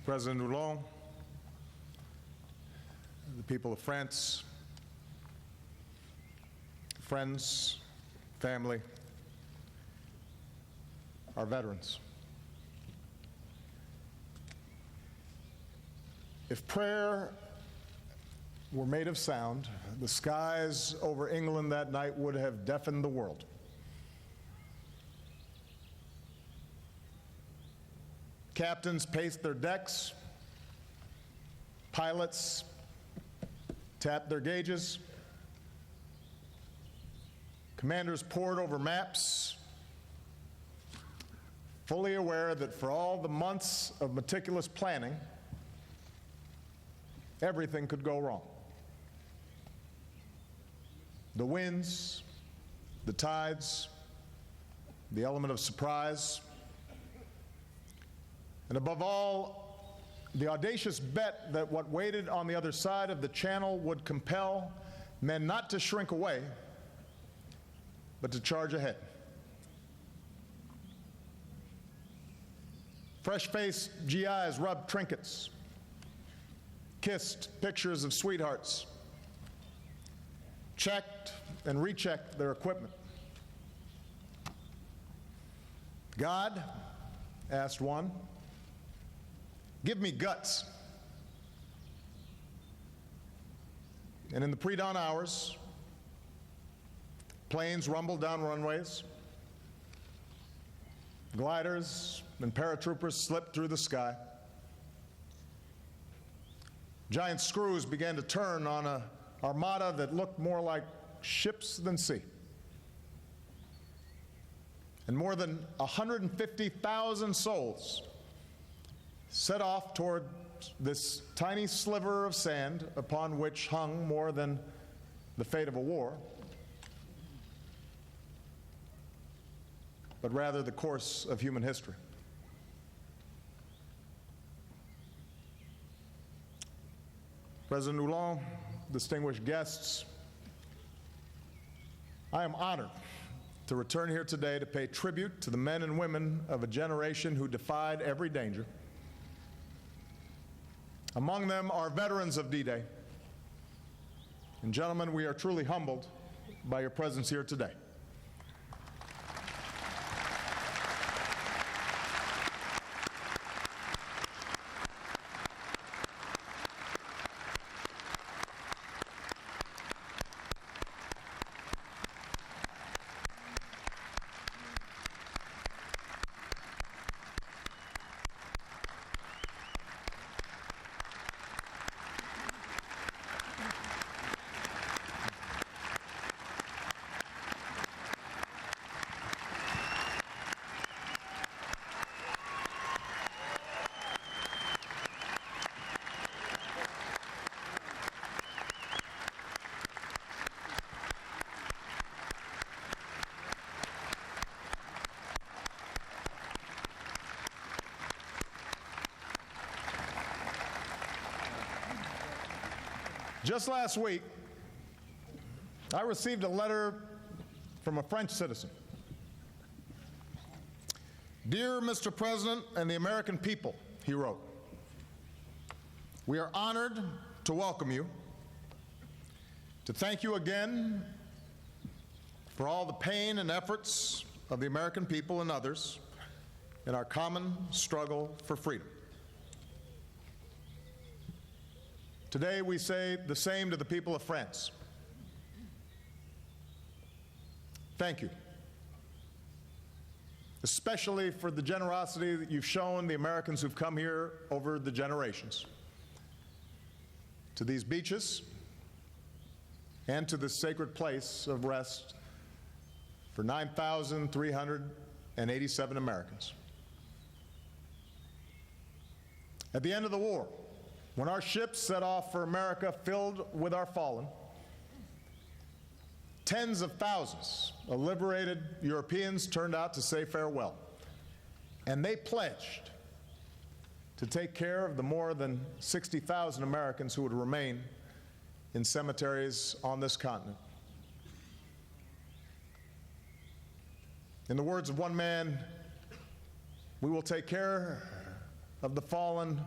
President Hollande, the people of France, friends, family, our veterans. If prayer were made of sound, the skies over England that night would have deafened the world. Captains paced their decks, pilots tapped their gauges, commanders pored over maps, fully aware that for all the months of meticulous planning, everything could go wrong. The winds, the tides, the element of surprise, and above all, the audacious bet that what waited on the other side of the channel would compel men not to shrink away, but to charge ahead. Fresh-faced GIs rubbed trinkets, kissed pictures of sweethearts, checked and rechecked their equipment. God, asked one, give me guts. And in the pre-dawn hours, planes rumbled down runways, gliders and paratroopers slipped through the sky. Giant screws began to turn on an armada that looked more like ships than sea. And more than 150,000 souls set off toward this tiny sliver of sand upon which hung more than the fate of a war, but rather the course of human history. President Hollande, distinguished guests, I am honored to return here today to pay tribute to the men and women of a generation who defied every danger. Among them are veterans of D-Day. And gentlemen, we are truly humbled by your presence here today. Just last week, I received a letter from a French citizen. Dear Mr. President and the American people, he wrote, we are honored to welcome you, to thank you again for all the pain and efforts of the American people and others in our common struggle for freedom. Today we say the same to the people of France. Thank you, especially for the generosity that you've shown the Americans who've come here over the generations, to these beaches and to this sacred place of rest for 9,387 Americans. At the end of the war, when our ships set off for America filled with our fallen, tens of thousands of liberated Europeans turned out to say farewell, and they pledged to take care of the more than 60,000 Americans who would remain in cemeteries on this continent. In the words of one man, we will take care of the fallen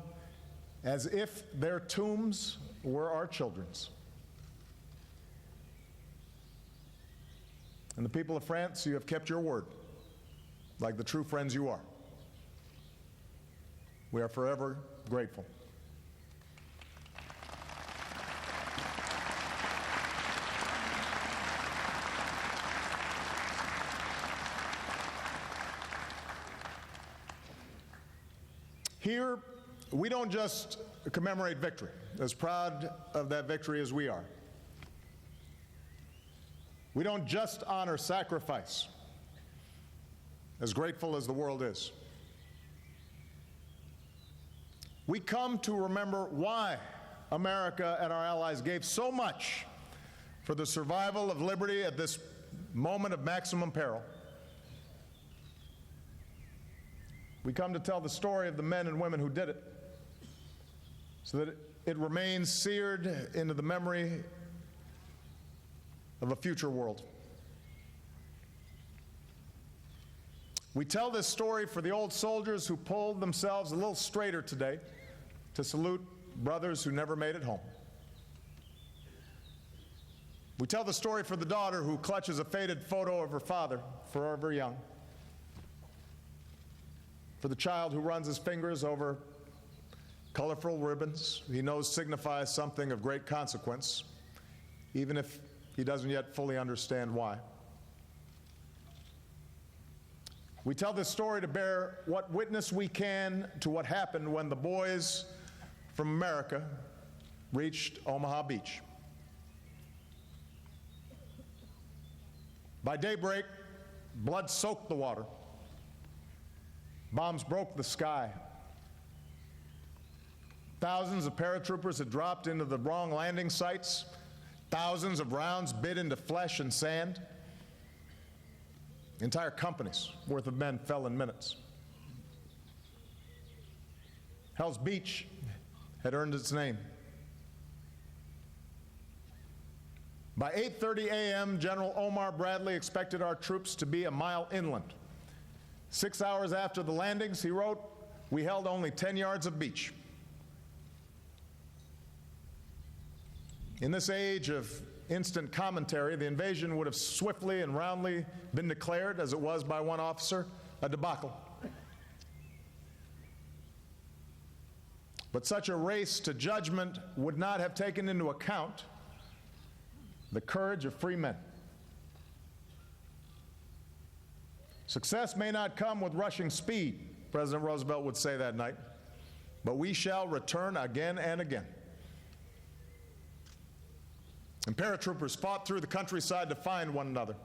as if their tombs were our children's. And the people of France, you have kept your word, like the true friends you are. We are forever grateful. Here, we don't just commemorate victory, as proud of that victory as we are. We don't just honor sacrifice, as grateful as the world is. We come to remember why America and our allies gave so much for the survival of liberty at this moment of maximum peril. We come to tell the story of the men and women who did it, so that it remains seared into the memory of a future world. We tell this story for the old soldiers who pulled themselves a little straighter today to salute brothers who never made it home. We tell the story for the daughter who clutches a faded photo of her father, forever young. For the child who runs his fingers over colorful ribbons he knows signifies something of great consequence, even if he doesn't yet fully understand why. We tell this story to bear what witness we can to what happened when the boys from America reached Omaha Beach. By daybreak, blood soaked the water. Bombs broke the sky. Thousands of paratroopers had dropped into the wrong landing sites. Thousands of rounds bit into flesh and sand. Entire companies worth of men fell in minutes. Hell's Beach had earned its name. By 8:30 a.m., General Omar Bradley expected our troops to be a mile inland. 6 hours after the landings, he wrote, we held only 10 yards of beach. In this age of instant commentary, the invasion would have swiftly and roundly been declared, as it was by one officer, a debacle. But such a race to judgment would not have taken into account the courage of free men. Success may not come with rushing speed, President Roosevelt would say that night, but we shall return again and again. And paratroopers fought through the countryside to find one another.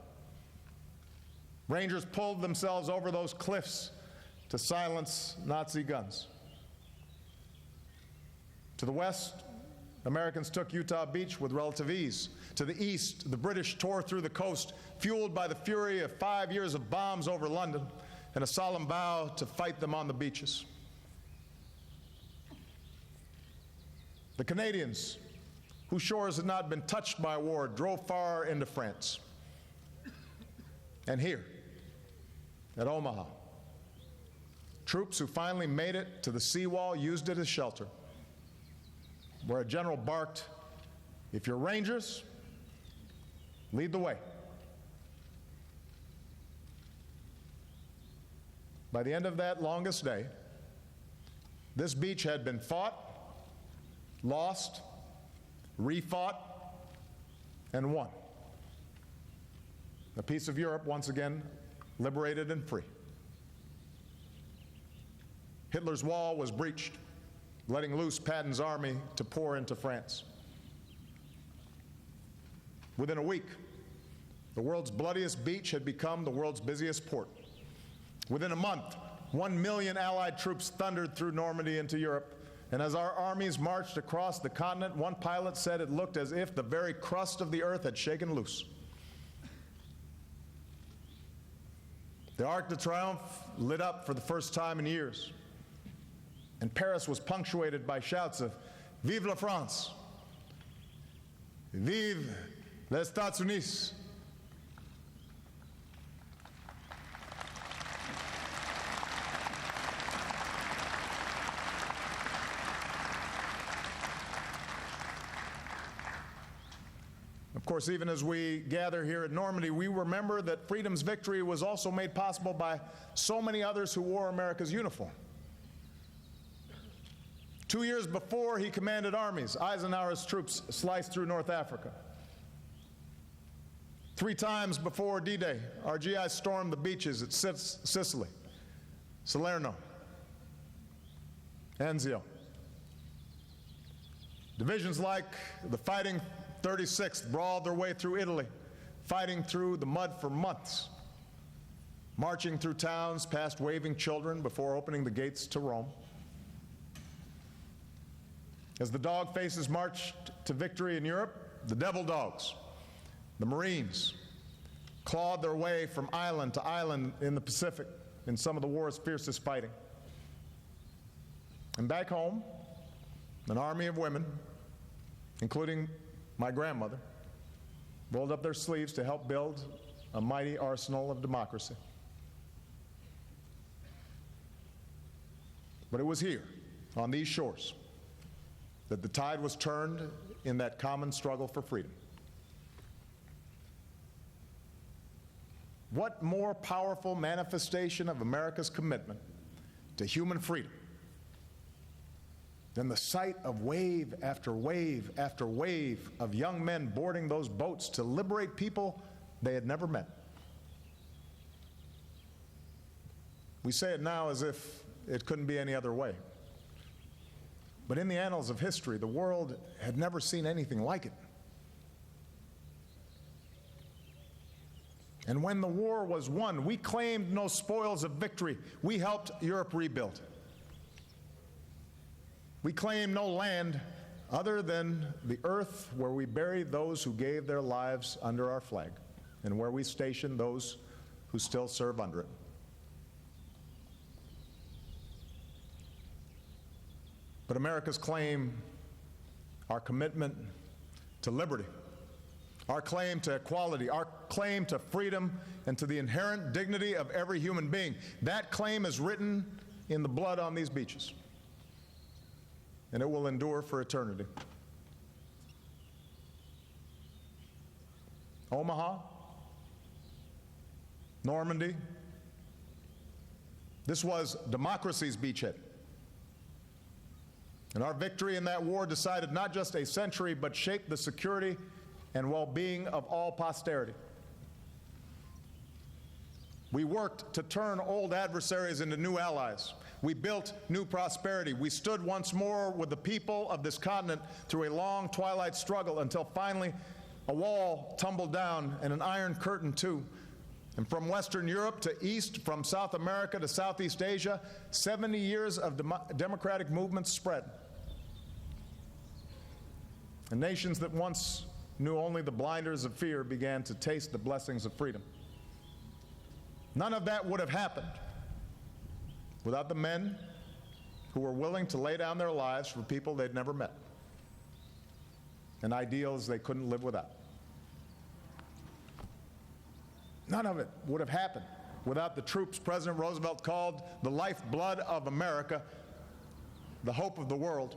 Rangers pulled themselves over those cliffs to silence Nazi guns. To the west, Americans took Utah Beach with relative ease. To the east, the British tore through the coast, fueled by the fury of 5 years of bombs over London and a solemn vow to fight them on the beaches. The Canadians, whose shores had not been touched by war, drove far into France. And here, at Omaha, troops who finally made it to the seawall used it as shelter, where a general barked, if you're Rangers, lead the way. By the end of that longest day, this beach had been fought, lost, refought, and won. A piece of Europe once again liberated and free. Hitler's wall was breached, letting loose Patton's army to pour into France. Within a week, the world's bloodiest beach had become the world's busiest port. Within a month, 1 million Allied troops thundered through Normandy into Europe, and as our armies marched across the continent, one pilot said it looked as if the very crust of the earth had shaken loose. The Arc de Triomphe lit up for the first time in years, and Paris was punctuated by shouts of "Vive la France! Vive les États-Unis!" Of course, even as we gather here at Normandy, we remember that freedom's victory was also made possible by so many others who wore America's uniform. 2 years before he commanded armies, Eisenhower's troops sliced through North Africa. 3 times before D-Day, our GIs stormed the beaches at Sicily, Salerno, Anzio. Divisions like the Fighting 36th brawled their way through Italy, fighting through the mud for months, marching through towns past waving children before opening the gates to Rome. As the dog faces marched to victory in Europe, the devil dogs, the Marines, clawed their way from island to island in the Pacific in some of the war's fiercest fighting. And back home, an army of women, including my grandmother, rolled up their sleeves to help build a mighty arsenal of democracy. But it was here, on these shores, that the tide was turned in that common struggle for freedom. What more powerful manifestation of America's commitment to human freedom than the sight of wave after wave after wave of young men boarding those boats to liberate people they had never met? We say it now as if it couldn't be any other way. But in the annals of history, the world had never seen anything like it. And when the war was won, we claimed no spoils of victory. We helped Europe rebuild. We claimed no land other than the earth where we buried those who gave their lives under our flag and where we stationed those who still serve under it. But America's claim, our commitment to liberty, our claim to equality, our claim to freedom and to the inherent dignity of every human being, that claim is written in the blood on these beaches, and it will endure for eternity. Omaha, Normandy, this was democracy's beachhead. And our victory in that war decided not just a century, but shaped the security and well-being of all posterity. We worked to turn old adversaries into new allies. We built new prosperity. We stood once more with the people of this continent through a long twilight struggle until finally a wall tumbled down and an iron curtain too. And from Western Europe to East, from South America to Southeast Asia, 70 years of democratic movements spread. And nations that once knew only the blinders of fear began to taste the blessings of freedom. None of that would have happened without the men who were willing to lay down their lives for people they'd never met and ideals they couldn't live without. None of it would have happened without the troops President Roosevelt called the lifeblood of America, the hope of the world.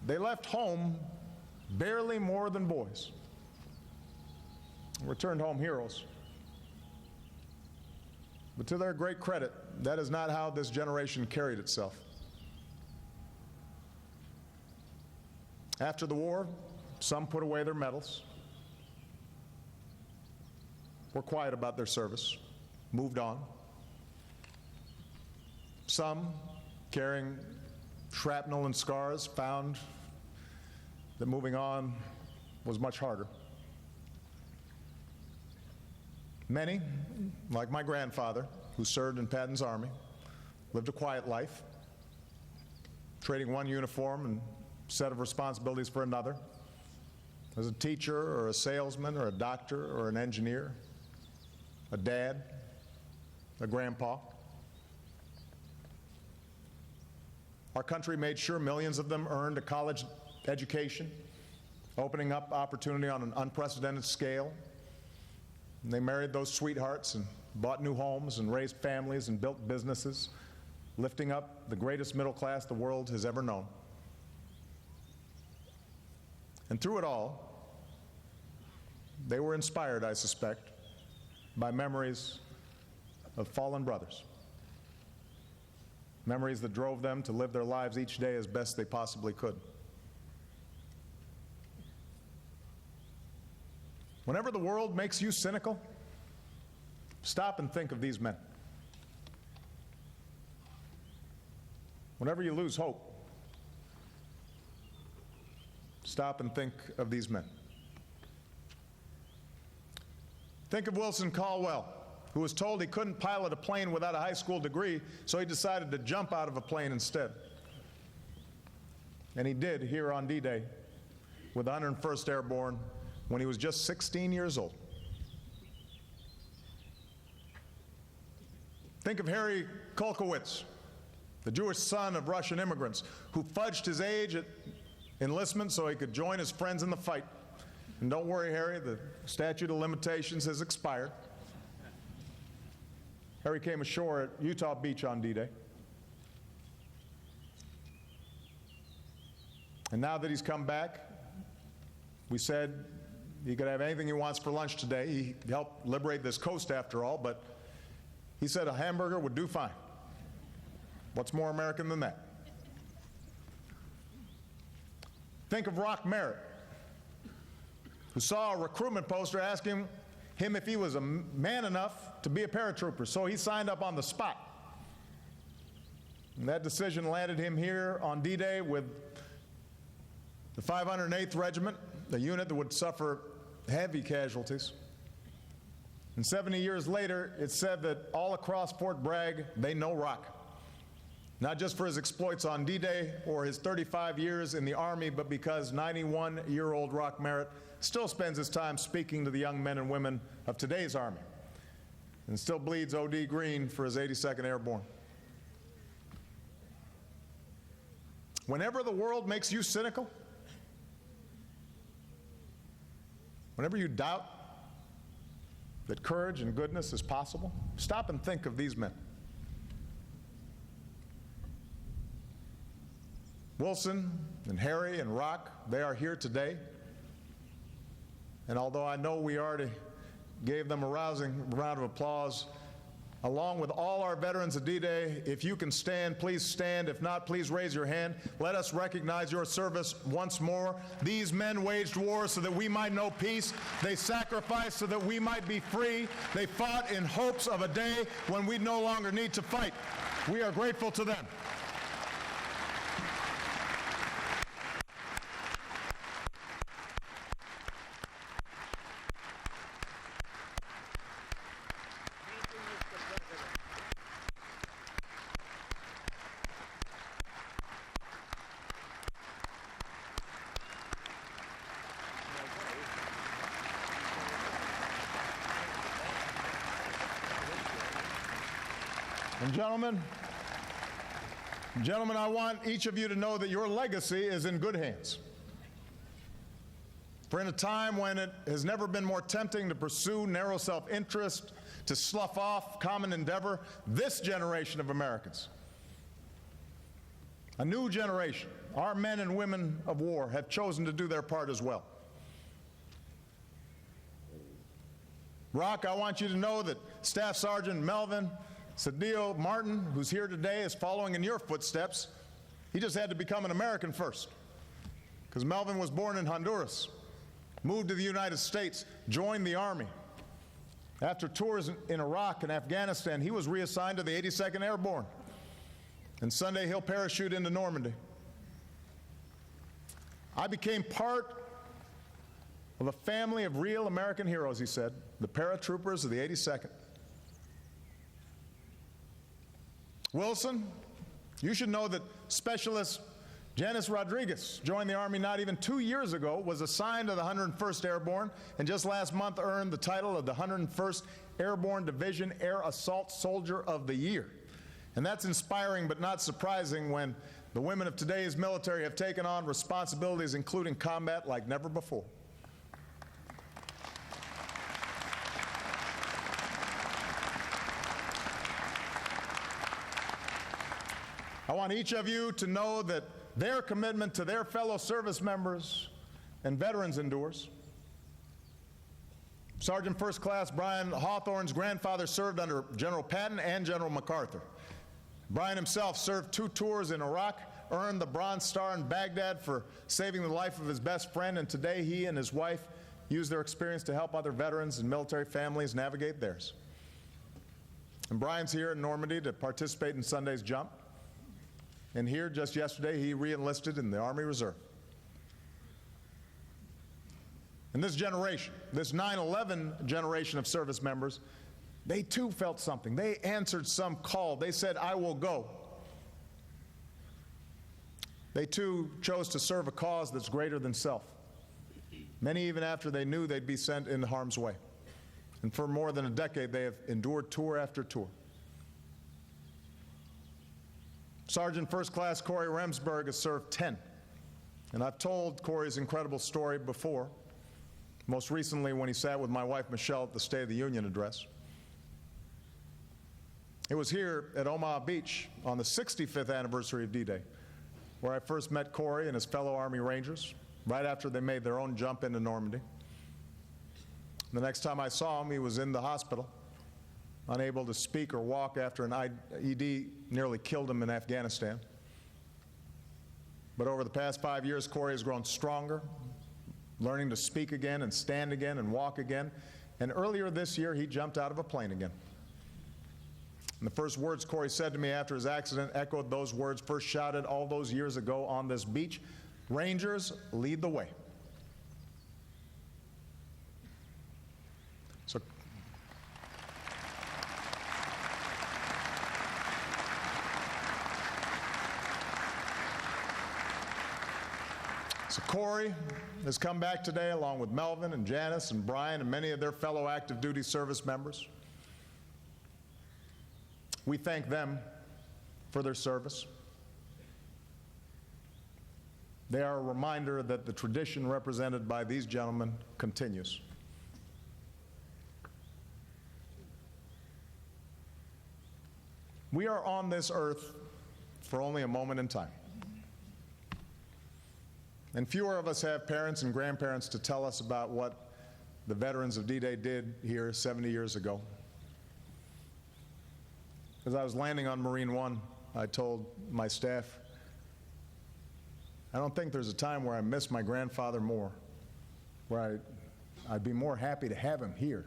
They left home barely more than boys, returned home heroes. But to their great credit, that is not how this generation carried itself. After the war, some put away their medals, were quiet about their service, moved on. Some, carrying shrapnel and scars, found that moving on was much harder. Many, like my grandfather, who served in Patton's army, lived a quiet life, trading one uniform and set of responsibilities for another, as a teacher or a salesman or a doctor or an engineer, a dad, a grandpa. Our country made sure millions of them earned a college education, opening up opportunity on an unprecedented scale. And they married those sweethearts and bought new homes and raised families and built businesses, lifting up the greatest middle class the world has ever known. And through it all, they were inspired, I suspect, by memories of fallen brothers. Memories that drove them to live their lives each day as best they possibly could. Whenever the world makes you cynical, stop and think of these men. Whenever you lose hope, stop and think of these men. Think of Wilson Caldwell, who was told he couldn't pilot a plane without a high school degree, so he decided to jump out of a plane instead. And he did here on D-Day with the 101st Airborne when he was just 16 years old. Think of Harry Kolkowitz, the Jewish son of Russian immigrants, who fudged his age at enlistment so he could join his friends in the fight. And don't worry, Harry, the statute of limitations has expired. Harry came ashore at Utah Beach on D-Day. And now that he's come back, we said he could have anything he wants for lunch today. He helped liberate this coast after all, but he said a hamburger would do fine. What's more American than that? Think of Rock Merritt, who saw a recruitment poster asking him if he was a man enough to be a paratrooper, so he signed up on the spot. And that decision landed him here on D-Day with the 508th Regiment, a unit that would suffer heavy casualties. And 70 years later, it's said that all across Fort Bragg, they know Rock. Not just for his exploits on D-Day or his 35 years in the Army, but because 91-year-old Rock Merritt still spends his time speaking to the young men and women of today's Army and still bleeds OD green for his 82nd Airborne. Whenever the world makes you cynical, whenever you doubt that courage and goodness is possible, stop and think of these men. Wilson and Harry and Rock, they are here today. And although I know we already gave them a rousing round of applause, along with all our veterans of D-Day, if you can stand, please stand. If not, please raise your hand. Let us recognize your service once more. These men waged war so that we might know peace. They sacrificed so that we might be free. They fought in hopes of a day when we no longer need to fight. We are grateful to them. And gentlemen, I want each of you to know that your legacy is in good hands. For in a time when it has never been more tempting to pursue narrow self-interest, to slough off common endeavor, this generation of Americans, a new generation, our men and women of war, have chosen to do their part as well. Rock, I want you to know that Staff Sergeant Melvin Cedillo Martin, who's here today, is following in your footsteps. He just had to become an American first, because Melvin was born in Honduras, moved to the United States, joined the Army. After tours in Iraq and Afghanistan, he was reassigned to the 82nd Airborne. And Sunday, he'll parachute into Normandy. I became part of a family of real American heroes, he said, the paratroopers of the 82nd. Wilson, you should know that Specialist Janice Rodriguez joined the Army not even 2 years ago, was assigned to the 101st Airborne, and just last month earned the title of the 101st Airborne Division Air Assault Soldier of the Year. And that's inspiring but not surprising when the women of today's military have taken on responsibilities including combat like never before. I want each of you to know that their commitment to their fellow service members, and veterans endures. Sergeant First Class Brian Hawthorne's grandfather served under General Patton and General MacArthur. Brian himself served 2 tours in Iraq, earned the Bronze Star in Baghdad for saving the life of his best friend, and today he and his wife use their experience to help other veterans and military families navigate theirs. And Brian's here in Normandy to participate in Sunday's jump. And here, just yesterday, he re-enlisted in the Army Reserve. And this generation, this 9/11 generation of service members, they too felt something. They answered some call. They said, "I will go." They too chose to serve a cause that's greater than self. Many even after they knew they'd be sent into harm's way. And for more than a decade, they have endured tour after tour. Sergeant First Class Corey Remsburg has served 10. And I've told Corey's incredible story before, most recently when he sat with my wife Michelle at the State of the Union address. It was here at Omaha Beach on the 65th anniversary of D-Day where I first met Corey and his fellow Army Rangers right after they made their own jump into Normandy. The next time I saw him, he was in the hospital, unable to speak or walk after an IED nearly killed him in Afghanistan. But over the past 5 years, Corey has grown stronger, learning to speak again and stand again and walk again. And earlier this year, he jumped out of a plane again. And the first words Corey said to me after his accident echoed those words first shouted all those years ago on this beach: "Rangers, lead the way." So Corey has come back today along with Melvin and Janice and Brian and many of their fellow active duty service members. We thank them for their service. They are a reminder that the tradition represented by these gentlemen continues. We are on this earth for only a moment in time. And fewer of us have parents and grandparents to tell us about what the veterans of D-Day did here 70 years ago. As I was landing on Marine One, I told my staff, I don't think there's a time where I miss my grandfather more, where I'd be more happy to have him here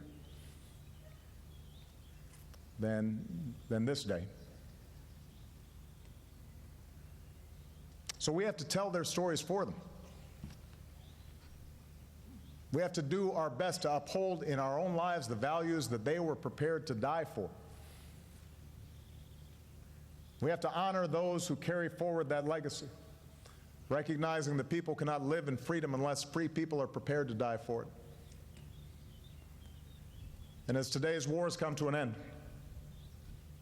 than this day. So we have to tell their stories for them. We have to do our best to uphold in our own lives the values that they were prepared to die for. We have to honor those who carry forward that legacy, recognizing that people cannot live in freedom unless free people are prepared to die for it. And as today's wars come to an end,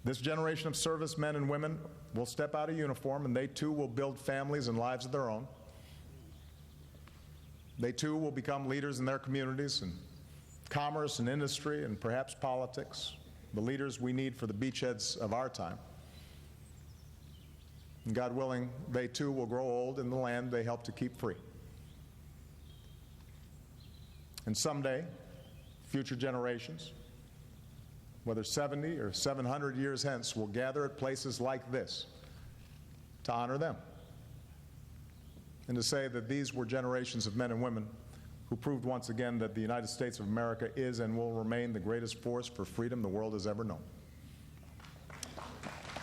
this generation of servicemen and women will step out of uniform, and they too will build families and lives of their own. They too will become leaders in their communities and commerce and industry and perhaps politics, the leaders we need for the beachheads of our time. And God willing, they too will grow old in the land they helped to keep free. And someday, future generations, whether 70 or 700 years hence, will gather at places like this to honor them and to say that these were generations of men and women who proved once again that the United States of America is and will remain the greatest force for freedom the world has ever known.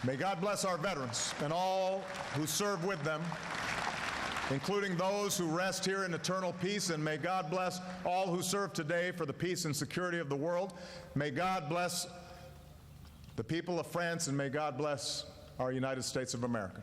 May God bless our veterans and all who serve with them, including those who rest here in eternal peace, and may God bless all who serve today for the peace and security of the world. May God bless the people of France, and may God bless our United States of America.